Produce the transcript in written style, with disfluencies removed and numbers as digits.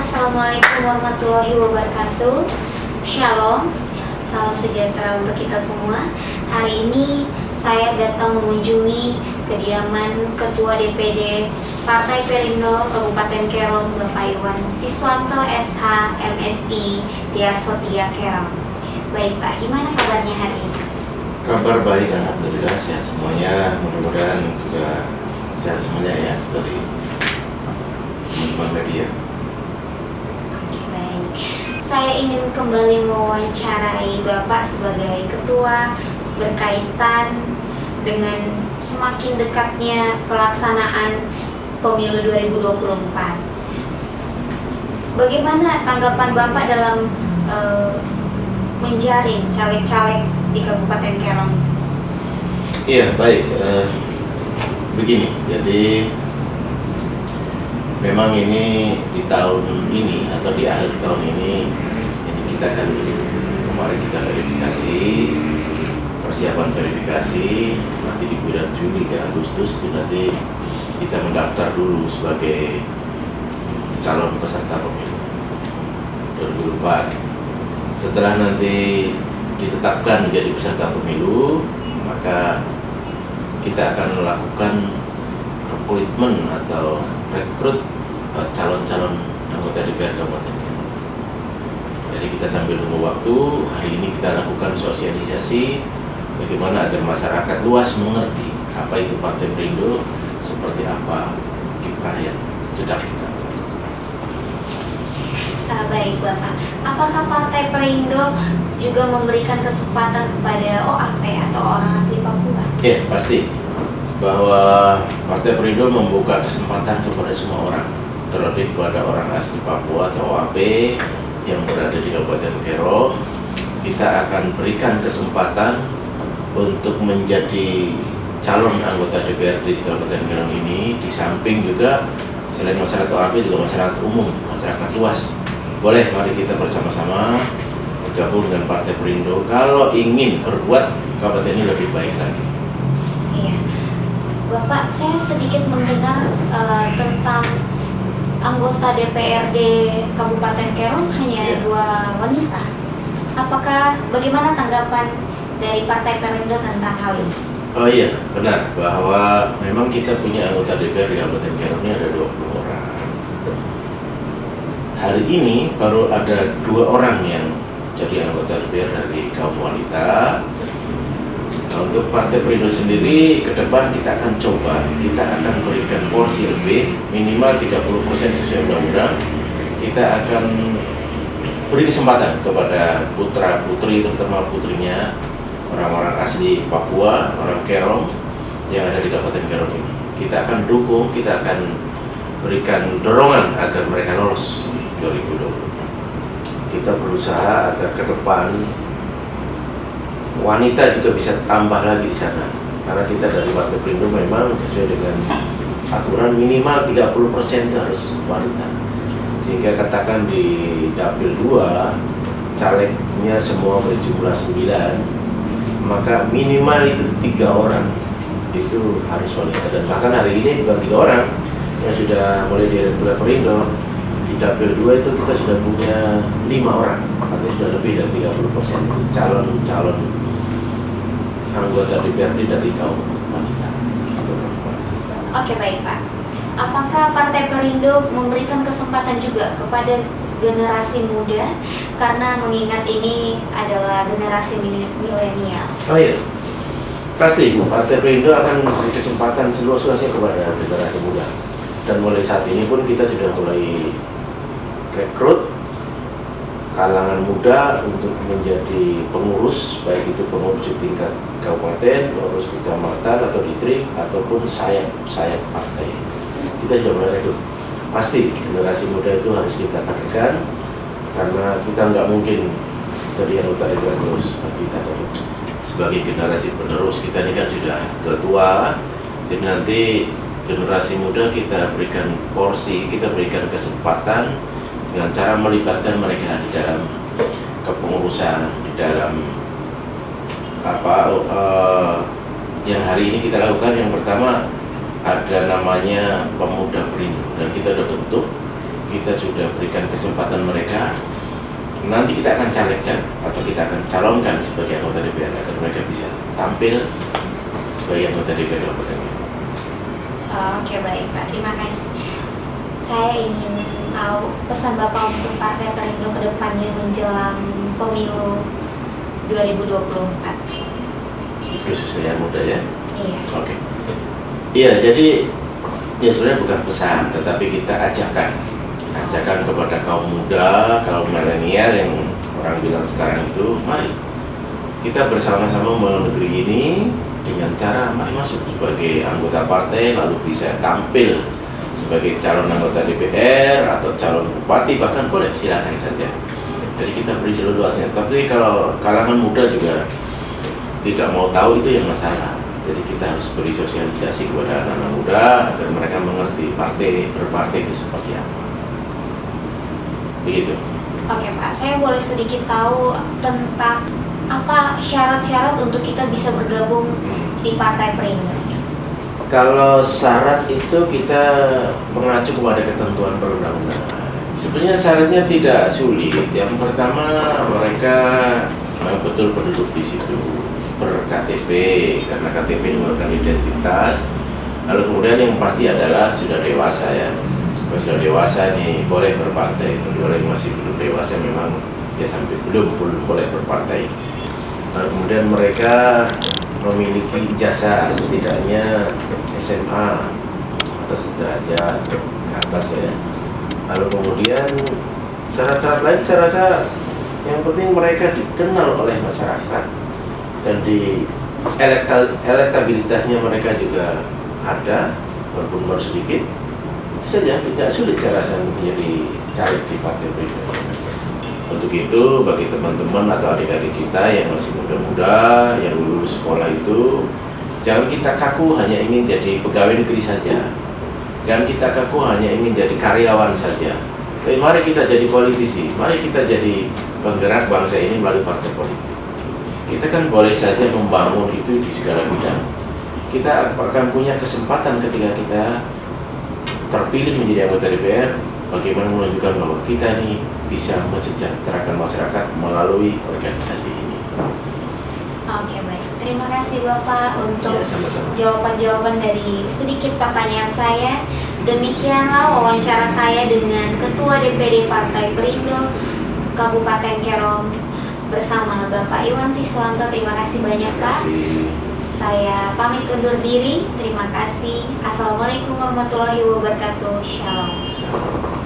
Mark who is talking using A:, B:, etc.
A: Assalamualaikum warahmatullahi wabarakatuh. Shalom, salam sejahtera untuk kita semua. Hari ini saya datang mengunjungi kediaman Ketua DPD Partai Perindo Kabupaten Kerom, Bapak Iwan Siswanto SH MSI Diarsotia Kerom. Baik Pak, gimana kabarnya hari ini?
B: Kabar baik, alhamdulillah sehat semuanya. Mudah-mudahan juga sehat semuanya ya dari teman-teman media.
A: Baik, saya ingin kembali mewawancarai Bapak sebagai ketua berkaitan dengan semakin dekatnya pelaksanaan pemilu 2024. Bagaimana tanggapan Bapak dalam menjaring caleg-caleg di Kabupaten Kerom?
B: Iya, baik. Begini, jadi memang ini di tahun ini atau di akhir tahun ini kita akan kemarin kita verifikasi, persiapan verifikasi, nanti di bulan Juli ke Agustus itu nanti kita mendaftar dulu sebagai calon peserta pemilu 2024. Setelah nanti ditetapkan menjadi peserta pemilu, maka kita akan melakukan rekrutmen atau rekrut calon-calon anggota DPR Kabupaten Kerom. Jadi kita sambil nunggu waktu, hari ini kita lakukan sosialisasi bagaimana agar masyarakat luas mengerti apa itu Partai Perindo, seperti apa kiprah yang sedang kita lakukan.
A: Baik Bapak, apakah Partai Perindo juga memberikan kesempatan kepada OAP atau orang asli Papua?
B: Ya, pasti bahwa Partai Perindo membuka kesempatan kepada semua orang, terlebih kepada orang asli Papua atau OAP yang berada di Kabupaten Kerom. Kita akan berikan kesempatan untuk menjadi calon anggota DPRD di Kabupaten Kerom ini, di samping juga selain masyarakat OAP juga masyarakat umum, masyarakat luas. Boleh, mari kita bersama-sama bergabung dengan Partai Perindo kalau ingin berbuat kabupaten ini lebih baik lagi.
A: Iya, Bapak, saya sedikit mendengar tentang anggota DPRD Kabupaten Kerom hanya 2 wanita. Bagaimana tanggapan dari Partai Perindo tentang hal ini?
B: Oh iya, benar bahwa memang kita punya anggota DPR di Kabupaten Kerom ini ada 20 orang. Hari ini baru ada 2 orang yang jadi anggota DPR dari kaum wanita. Nah, untuk Partai Perindo sendiri ke depan kita akan berikan porsi lebih, minimal 30% sesuai undang-undang. Kita akan beri kesempatan kepada putra-putri, terutama putrinya, orang-orang asli Papua, orang Kerom yang ada di Kabupaten Kerom ini. Kita akan dukung, kita akan berikan dorongan agar mereka lolos 2020. Kita berusaha agar ke depan wanita juga bisa tambah lagi di sana, karena kita dari Partai Perindo memang sesuai dengan aturan minimal 30% itu harus wanita, sehingga katakan di dapil 2 calegnya semua berjumlah 9, maka minimal itu 3 orang itu harus wanita. Dan bahkan hari ini bukan 3 orang yang sudah mulai direktur Perindo, di dapil 2 itu kita sudah punya 5 orang, artinya sudah lebih dari 30% calon anggota DPRD dari kaum wanita.
A: Oke, baik Pak. Apakah Partai Perindo memberikan kesempatan juga kepada generasi muda, karena mengingat ini adalah generasi milenial?
B: Oh iya, pasti Partai Perindo akan memberi kesempatan seluas-luasnya kepada generasi muda. Dan mulai saat ini pun kita sudah mulai rekrut kalangan muda untuk menjadi pengurus, baik itu pengurus di tingkat kabupaten, pengurus kecamatan atau distrik, ataupun sayap partai. Kita sudah mulai rekrut. Pasti generasi muda itu harus kita kaderkan, karena kita nggak mungkin dari anggota DPR terus, kita dari sebagai generasi penerus. Kita ini kan sudah ketua, jadi nanti generasi muda kita berikan porsi, kita berikan kesempatan dengan cara melibatkan mereka di dalam kepengurusan, di dalam yang hari ini kita lakukan. Yang pertama ada namanya Pemuda Perindo, dan kita sudah bentuk. kita sudah berikan kesempatan mereka, nanti kita akan calegkan atau kita akan calonkan sebagai anggota DPR agar mereka bisa tampil sebagai anggota DPR Kabupaten Kero.
A: Oke, baik Pak, terima kasih. Saya ingin tahu pesan Bapak untuk Partai Perindo ke depannya menjelang pemilu 2024.
B: Khususnya yang muda ya.
A: Iya.
B: Oke. Iya, jadi ya sebenarnya bukan pesan, tetapi kita ajakan kepada kaum muda, kaum milenial yang orang bilang sekarang itu, mari kita bersama-sama membangun negeri ini dengan cara mari masuk sebagai anggota partai, lalu bisa tampil sebagai calon anggota DPR atau calon bupati, bahkan boleh, silakan saja. Jadi kita beri seluruhnya. Tapi kalau kalangan muda juga tidak mau tahu, itu yang masalah. Jadi kita harus beri sosialisasi kepada anak-anak muda agar mereka mengerti berpartai itu seperti apa. Begitu.
A: Oke Pak, saya boleh sedikit tahu tentang apa syarat-syarat untuk kita bisa bergabung di Partai Perindo?
B: Kalau syarat itu kita mengacu kepada ketentuan perundang-undangan. Sebenarnya syaratnya tidak sulit. Yang pertama, mereka memang betul penduduk di situ, ber-KTP, karena KTP merupakan identitas. Lalu kemudian yang pasti adalah sudah dewasa ya. Kalau sudah dewasa nih boleh berpartai. Kalau yang masih belum dewasa memang ya sampai belum boleh berpartai. Lalu kemudian mereka memiliki ijazah setidaknya SMA atau sederajat ke atas ya. Lalu kemudian syarat-syarat lain saya rasa yang penting mereka dikenal oleh masyarakat dan di elektabilitasnya mereka juga ada, walaupun baru sedikit. Itu saja, tidak sulit saya rasa menjadi caleg di Partai Perindo. Untuk itu bagi teman-teman atau adik-adik kita yang masih muda-muda, yang lulus sekolah itu, jangan kita kaku hanya ingin jadi pegawai negeri saja. Jangan kita kaku hanya ingin jadi karyawan saja. Tapi mari kita jadi politisi, mari kita jadi penggerak bangsa ini melalui partai politik. Kita kan boleh saja membangun itu di segala bidang. Kita akan punya kesempatan ketika kita terpilih menjadi anggota DPR, bagaimana menunjukkan bahwa kita ini bisa mensejahterakan masyarakat melalui organisasi ini.
A: Oke, baik. Terima kasih Bapak untuk
B: Ya, sama-sama.
A: jawaban-jawaban dari sedikit pertanyaan saya. Demikianlah wawancara saya dengan Ketua DPD Partai Perindo Kabupaten Kero bersama Bapak Iwan Siswanto. Terima kasih banyak Pak. Saya pamit undur diri. Terima kasih. Assalamualaikum warahmatullahi wabarakatuh. Shalom.